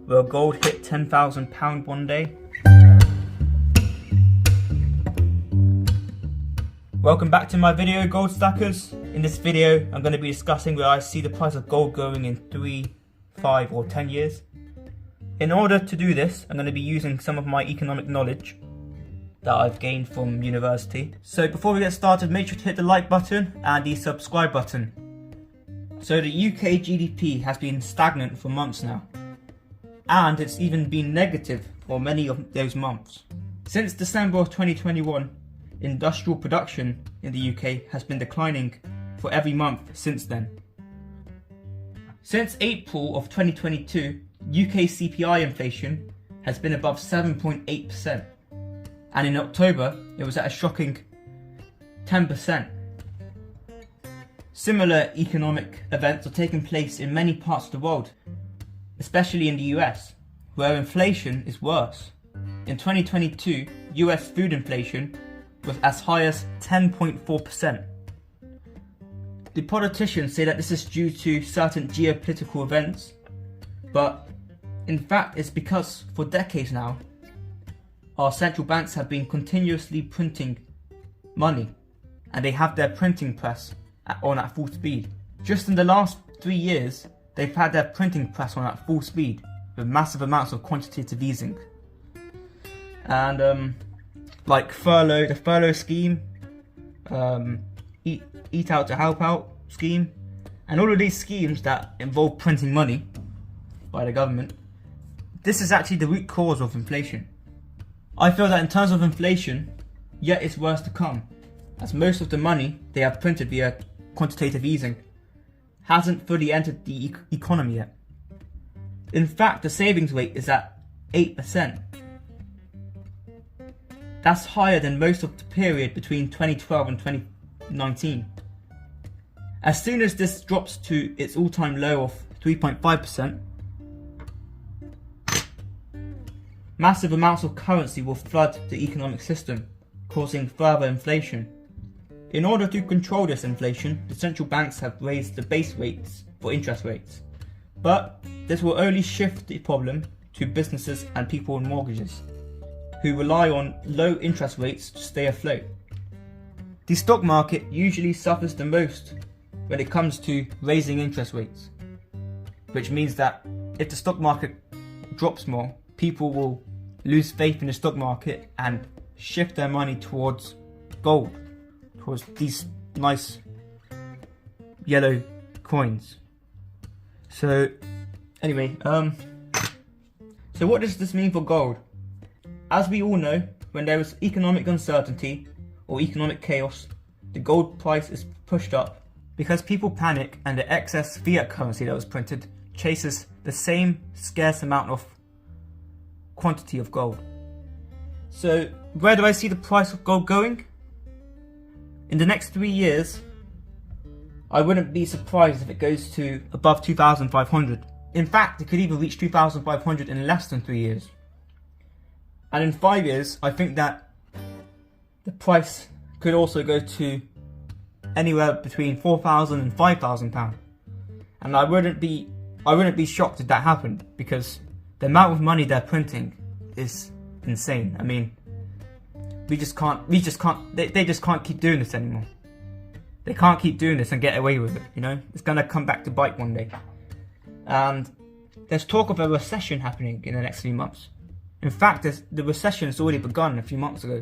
Will gold hit £10,000 one day? Welcome back to my video, gold stackers. In this video, I'm going to be discussing where I see the price of gold going in 3, 5 or 10 years. In order to do this, I'm going to be using some of my economic knowledge that I've gained from university. So before we get started, make sure to hit the like button and the subscribe button. So the UK GDP has been stagnant for months now, and it's even been negative for many of those months. Since December of 2021, industrial production in the UK has been declining for every month since then. Since April of 2022, UK CPI inflation has been above 7.8%, and in October it was at a shocking 10%. Similar economic events are taking place in many parts of the world, especially in the US, where inflation is worse. In 2022, US food inflation was as high as 10.4%. The politicians say that this is due to certain geopolitical events, but in fact it's because for decades now our central banks have been continuously printing money, and they have their printing press on at full speed. Just in the last 3 years, they've had their printing press on at full speed with massive amounts of quantitative easing. And like the furlough scheme, eat out to help out scheme, and all of these schemes that involve printing money by the government, this is actually the root cause of inflation. I feel that in terms of inflation, yet it's worse to come, as most of the money they have printed via quantitative easing hasn't fully entered the economy yet. In fact, the savings rate is at 8%. That's higher than most of the period between 2012 and 2019. As soon as this drops to its all-time low of 3.5%, massive amounts of currency will flood the economic system, causing further inflation. In order to control this inflation, the central banks have raised the base rates for interest rates. But this will only shift the problem to businesses and people with mortgages, who rely on low interest rates to stay afloat. The stock market usually suffers the most when it comes to raising interest rates, which means that if the stock market drops more, people will lose faith in the stock market and shift their money towards gold, towards these nice yellow coins. So anyway, so what does this mean for gold? As we all know, when there is economic uncertainty or economic chaos, the gold price is pushed up because people panic and the excess fiat currency that was printed chases the same scarce amount of quantity of gold. So where do I see the price of gold going? In the next 3 years, I wouldn't be surprised if it goes to above 2,500. In fact, it could even reach 2,500 in less than 3 years. And in 5 years, I think that the price could also go to anywhere between £4,000 and £5,000. And I wouldn't be shocked if that happened, because the amount of money they're printing is insane. I mean, they just can't keep doing this anymore. They can't keep doing this and get away with it, you know? It's gonna come back to bite one day. And there's talk of a recession happening in the next few months. In fact, the recession has already begun a few months ago,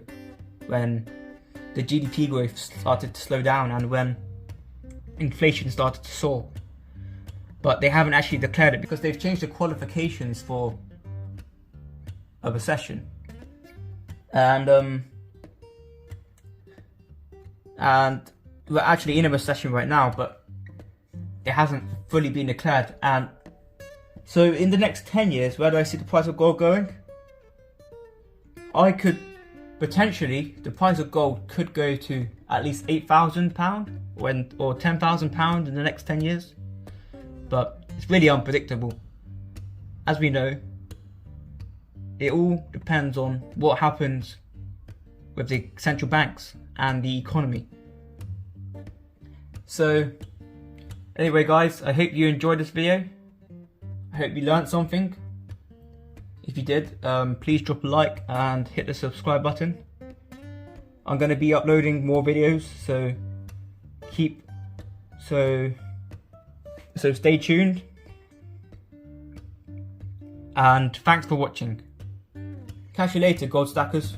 when the GDP growth started to slow down and when inflation started to soar. But they haven't actually declared it because they've changed the qualifications for a recession. And we're actually in a recession right now, but it hasn't fully been declared. And so in the next 10 years, where do I see the price of gold going? The price of gold could go to at least £8,000 or £10,000 in the next 10 years. But it's really unpredictable. As we know, it all depends on what happens with the central banks and the economy. So anyway guys, I hope you enjoyed this video. I hope you learned something. If you did, please drop a like and hit the subscribe button. I'm going to be uploading more videos, so stay tuned. And thanks for watching. Catch you later, gold stackers.